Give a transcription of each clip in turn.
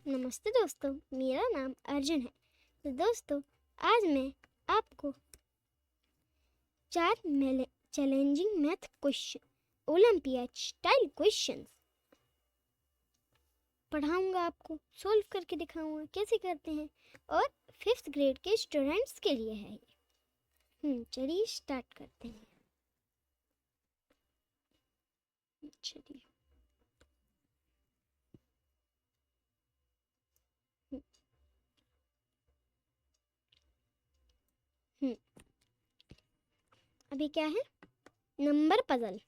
नमस्ते दोस्तों, मेरा नाम अर्जुन है। तो दोस्तों, आज मैं आपको 4 challenging math question, olympiad style questions पढ़ाऊंगा। आपको सॉल्व करके दिखाऊंगा कैसे करते हैं, और 5th ग्रेड के स्टूडेंट्स के लिए है ये। चलिए स्टार्ट करते हैं। चलिए अभी क्या है? Number puzzle.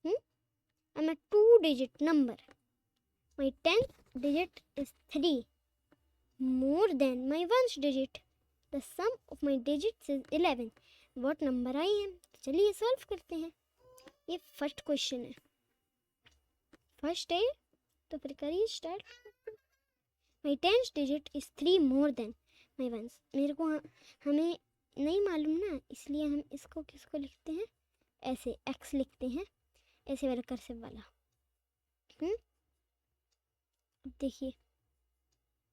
I'm a 2-digit number. My 10th digit is 3 more than my 1st digit. The sum of my digits is 11. What number I am? चलिए सॉल्व करते हैं। ये फर्स्ट क्वेश्चन है, फर्स्ट है, तो फिर करिए start. My 10th digit is 3 more than my 1st. मेरे को हमें नहीं मालूम ना, इसलिए हम इसको किसको लिखते हैं? ऐसे x लिखते हैं, ऐसे वाला कर्सिव वाला। अब देखिए,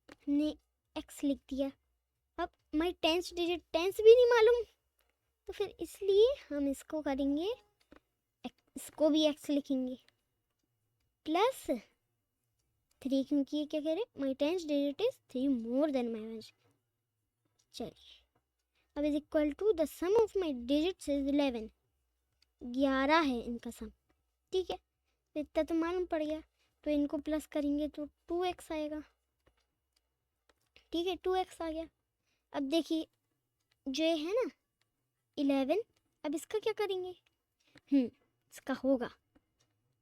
हमने x लिख दिया। अब माई 10th डिजिट 10th भी नहीं मालूम, तो फिर इसलिए हम इसको करेंगे, इसको भी x लिखेंगे प्लस 3, क्योंकि ये क्या कह रहे, my 10th digit is 3 more than my 1st। चलिए, अब is equal to the sum of my digits is 11। 11 है इनका सम, ठीक है। तो इतना तो मालूम पड़ गया, तो इनको प्लस करेंगे तो 2x आएगा, ठीक है। 2x आ गया। अब देखिए, जो है ना 11, अब इसका क्या करेंगे? इसका होगा।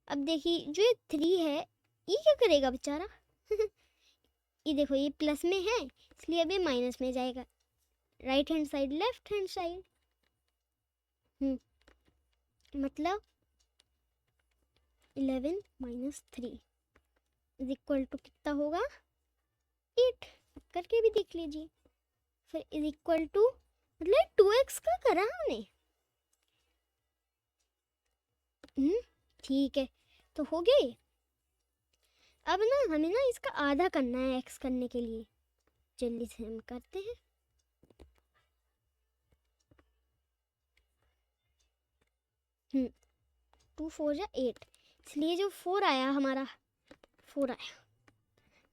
अब देखिए, जो ये 3 है, ये क्या करेगा बेचारा? ये देखो, ये प्लस में है, इसलिए अब ये माइनस में जाएगा। Right hand side, left hand side. मतलब 11 माइनस 3 इज इक्वल टू कितना होगा? 8। अब करके भी देख लीजिए। फिर इज इक्वल टू, मतलब 2x का करा हमने। ठीक है, तो हो गए। अब ना हमें ना इसका आधा करना है x करने के लिए। जल्दी से हम करते हैं। टू 4 जा 8, इसलिए जो 4 आया हमारा, 4 आया।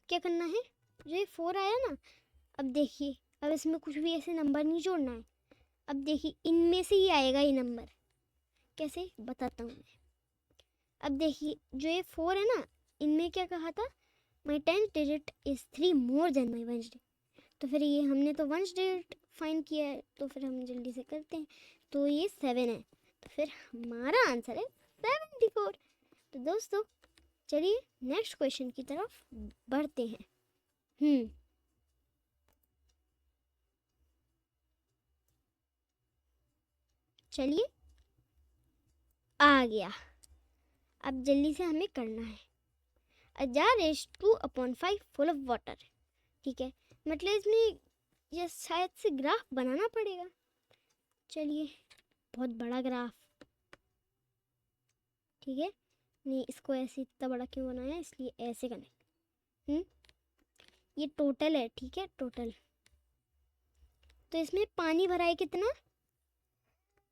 क्या करना है? जो ये 4 आया ना, अब देखिए, अब इसमें कुछ भी ऐसे नंबर नहीं जोड़ना है। अब देखिए, इनमें से ही आएगा ये नंबर। कैसे बताता हूँ मैं। अब देखिए, जो ये 4 है ना, इनमें क्या कहा था? माई 10th digit is 3 more than my 1st digit. तो फिर ये हमने तो 1st डिजिट फाइंड किया है, तो फिर हम जल्दी से करते हैं। तो ये 7 है, तो फिर हमारा आंसर है 74। तो दोस्तों, चलिए नेक्स्ट क्वेश्चन की तरफ बढ़ते हैं। चलिए, आ गया। अब जल्दी से हमें करना है। A jar is 2/5 full of water, ठीक है। मतलब इसमें ये शायद से ग्राफ बनाना पड़ेगा। चलिए, बहुत बड़ा ग्राफ, ठीक है। नहीं, इसको ऐसे इतना बड़ा क्यों बनाया, इसलिए ऐसे करना। ये टोटल है, ठीक है, टोटल। तो इसमें पानी भरा है कितना?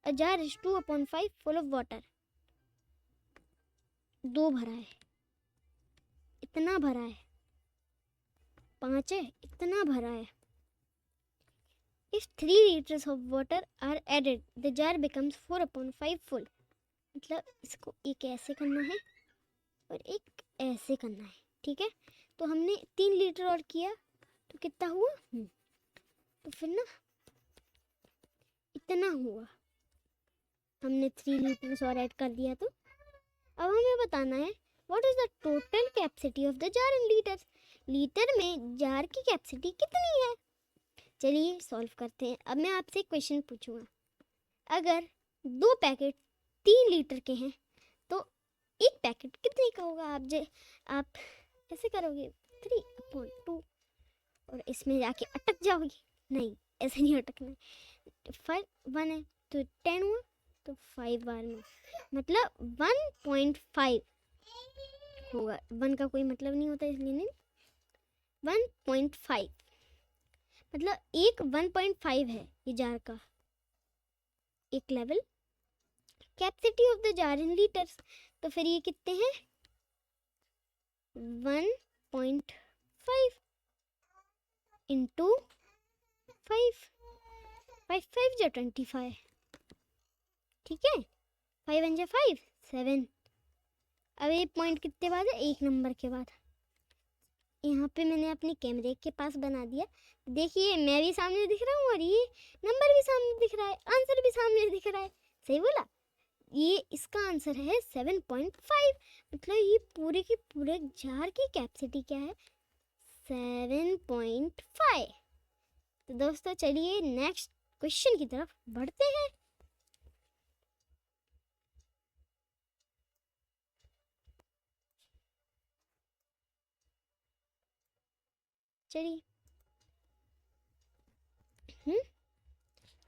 A jar is 2/5 full of water, 2 भरा है। इतना भरा है, 5 है, इतना भरा है। If 3 liters of water are added, the jar becomes 4/5 full. मतलब इसको एक ऐसे करना है और एक ऐसे करना है, ठीक है। तो हमने 3 लीटर और किया, तो कितना हुआ? तो फिर ना इतना हुआ। हमने 3 लीटर और ऐड कर दिया। तो अब हमें बताना है, what is the total capacity of the jar in litres. Litre में जार की कैपेसिटी कितनी है? चलिए सॉल्व करते हैं। अब मैं आपसे एक क्वेश्चन पूछूंगा, अगर 2 पैकेट 3 लीटर के हैं, तो एक पैकेट कितने का होगा? आप कैसे करोगे? 3/2, और इसमें जाके अटक जाओगे। नहीं, ऐसे नहीं अटकना है। 1 है तो 10 हुआ, तो 5 बार में मतलब 1.5 होगा। 1 का कोई मतलब नहीं होता, इसलिए नहीं। 1.5, मतलब एक 1.5 है ये जार का एक level. Capacity of the jar in litres, तो फिर ये कितने हैं 1.5 इंटू 5, 5 जा 25, ठीक है, 5 1 जा 5 7। अब ये पॉइंट कितने बाद है, एक नंबर के बाद। यहाँ पे मैंने अपने कैमरे के पास बना दिया, देखिए मैं भी सामने दिख रहा हूँ और ये नंबर भी सामने दिख रहा है, आंसर भी सामने दिख रहा है। सही बोला, ये इसका आंसर है 7.5। मतलब ये पूरे के पूरे जार की कैपेसिटी क्या है 7.5। तो दोस्तों चलिए नेक्स्ट क्वेश्चन की तरफ बढ़ते हैं। चलिए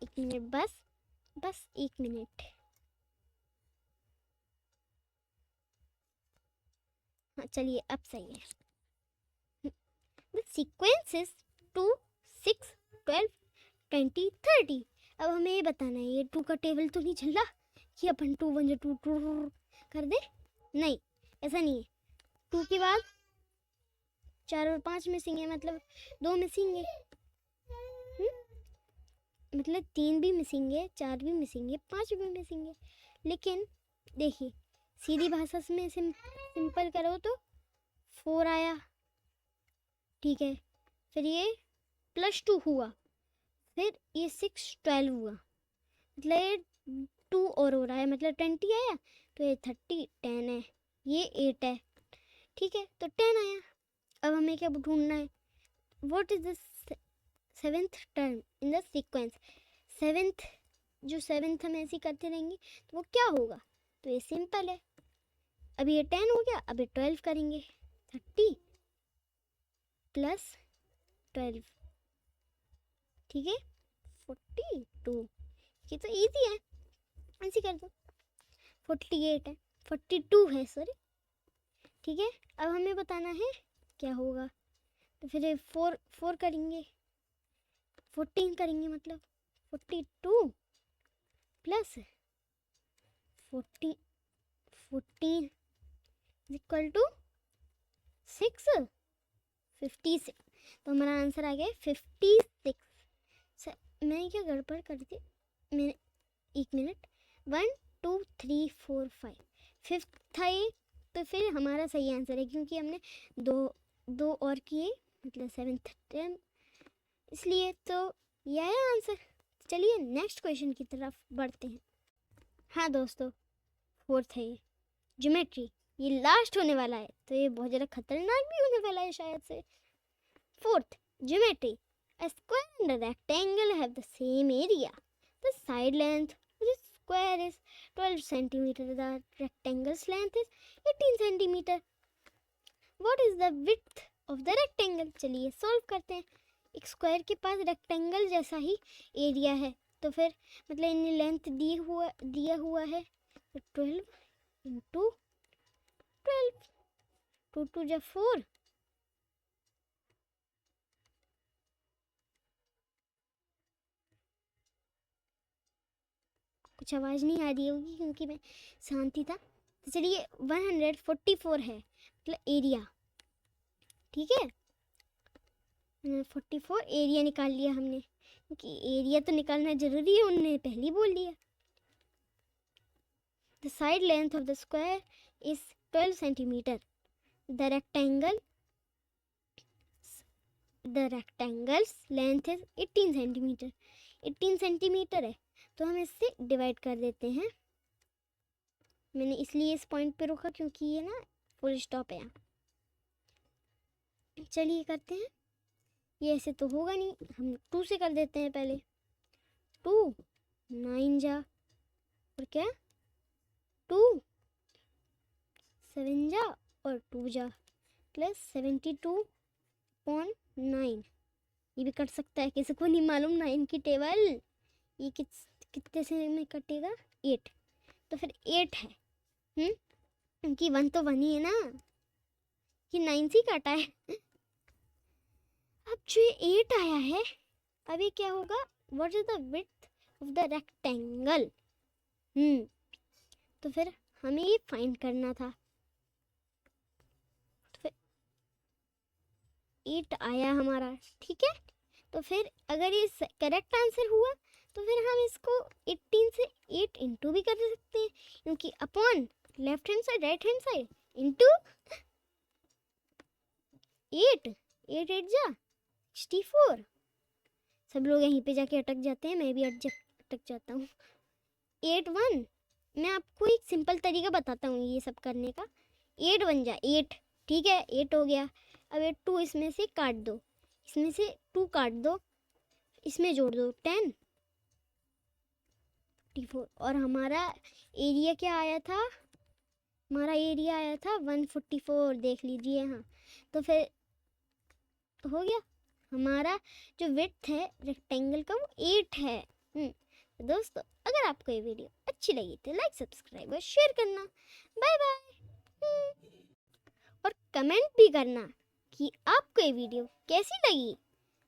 एक मिनट, बस एक मिनट। हाँ चलिए अब सही है। The sequence is 2 6 12 20 30। अब हमें ये बताना है ये 2 का टेबल तो नहीं चल रहा कि अपन 2 1 2 2 कर दे, नहीं ऐसा नहीं है। 2 के बाद 4 और 5 मिसिंग है, मतलब 2 मिसिंग है, मतलब 3 भी मिसिंग है, 4 भी मिसिंग है, 5 भी मिसिंग है। लेकिन देखिए सीधी भाषा में सिंपल करो तो 4 आया, ठीक है, फिर ये +2 हुआ, फिर ये 6 12 हुआ, मतलब ये 2 और हो रहा है, मतलब 20 आया, तो ये 30 10 है, ये 8 है, ठीक है, तो 10 आया। अब हमें क्या ढूंढना है, what is the 7th term in the sequence. 7th जो 7th हम ऐसे करते रहेंगे तो वो क्या होगा, तो ये सिंपल है। अभी ये 10 हो गया, अभी 12 करेंगे, 30 + 12, ठीक है 42। ये तो इजी है, ऐसे कर दो। 48 है, 42 है सॉरी, ठीक है। अब हमें बताना है क्या होगा, तो फिर 4 करेंगे, 14 करेंगे, मतलब 42 + 14 इक्वल टू 6 56। तो हमारा आंसर आ गया 56। मैंने क्या गड़बड़ कर दी, मैंने एक मिनट, 1 2 3 4 5 5th था ये, तो फिर हमारा सही आंसर है क्योंकि हमने दो और किए, मतलब 7th टर्म, इसलिए तो यह है आंसर। चलिए नेक्स्ट क्वेश्चन की तरफ बढ़ते हैं। हाँ दोस्तों 4th है ये ज्योमेट्री, ये लास्ट होने वाला है, तो ये बहुत ज़्यादा खतरनाक भी होने वाला है शायद से। 4th geometry, a square and a rectangle have the same area. The side length of the square is 12 centimeter. The rectangle's length is 18 centimeter. What is the width of the rectangle? चलिए solve करते हैं। एक square के पास rectangle जैसा ही area है, तो फिर मतलब इन्हें लेंथ दिया हुआ है, तो 12 इंटू 12, 2 2 जा 4, कुछ आवाज़ नहीं आ रही होगी क्योंकि मैं शांति था। तो चलिए 144 है मतलब एरिया, ठीक है 144 एरिया निकाल लिया हमने, क्योंकि एरिया तो निकालना ज़रूरी है, उन्होंने पहले ही बोल दिया। The side length of the square is 12 centimetre. The rectangles length is 18 centimetre. 18 centimetre है, तो हम इससे डिवाइड कर देते हैं। मैंने इसलिए इस पॉइंट पे रोका क्योंकि ये ना फुल स्टॉप है यहाँ। चलिए करते हैं, ये ऐसे तो होगा नहीं, हम 2 से कर देते हैं पहले। 2 9 जा और क्या 2 7 जा और 2 जा + 72.9। ये भी कट सकता है, किसी को नहीं मालूम 9 की टेबल, ये कितने से में कटेगा 8, तो फिर 8 है, क्योंकि 1 तो 1 ही है ना, कि 9 से काटा है अब जो ये 8 आया है, अब ये क्या होगा, what is the width of the rectangle. तो फिर हमें ये फाइंड करना था। तो फिर 8 आया हमारा, ठीक है। तो फिर अगर ये करेक्ट आंसर हुआ तो फिर हम इसको 18 से 8 इंटू भी कर सकते हैं, क्योंकि upon left hand side right hand side into 8 8 8 जा 64। सब लोग यहीं पे जाके अटक जाते हैं, मैं भी अटक जाता हूँ। 8 1, मैं आपको एक सिंपल तरीका बताता हूँ ये सब करने का। 8 1 जा 8, ठीक है, 8 हो गया। अब ये 2 इसमें से काट दो, इसमें से 2 काट दो, इसमें जोड़ दो 10 54। और हमारा एरिया क्या आया था, हमारा एरिया आया था 144, देख लीजिए। हाँ, तो फिर तो हो गया, हमारा जो विड्थ है रेक्टेंगल का वो 8 है। तो दोस्तों, अगर आपको ये वीडियो अच्छी लगी तो लाइक सब्सक्राइब और शेयर करना। Bye bye. और कमेंट भी करना कि आपको ये वीडियो कैसी लगी।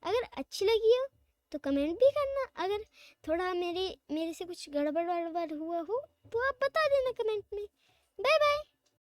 अगर अच्छी लगी हो तो कमेंट भी करना, अगर थोड़ा मेरे से कुछ गड़बड़ हुआ हो तो आप बता देना कमेंट में। Bye bye.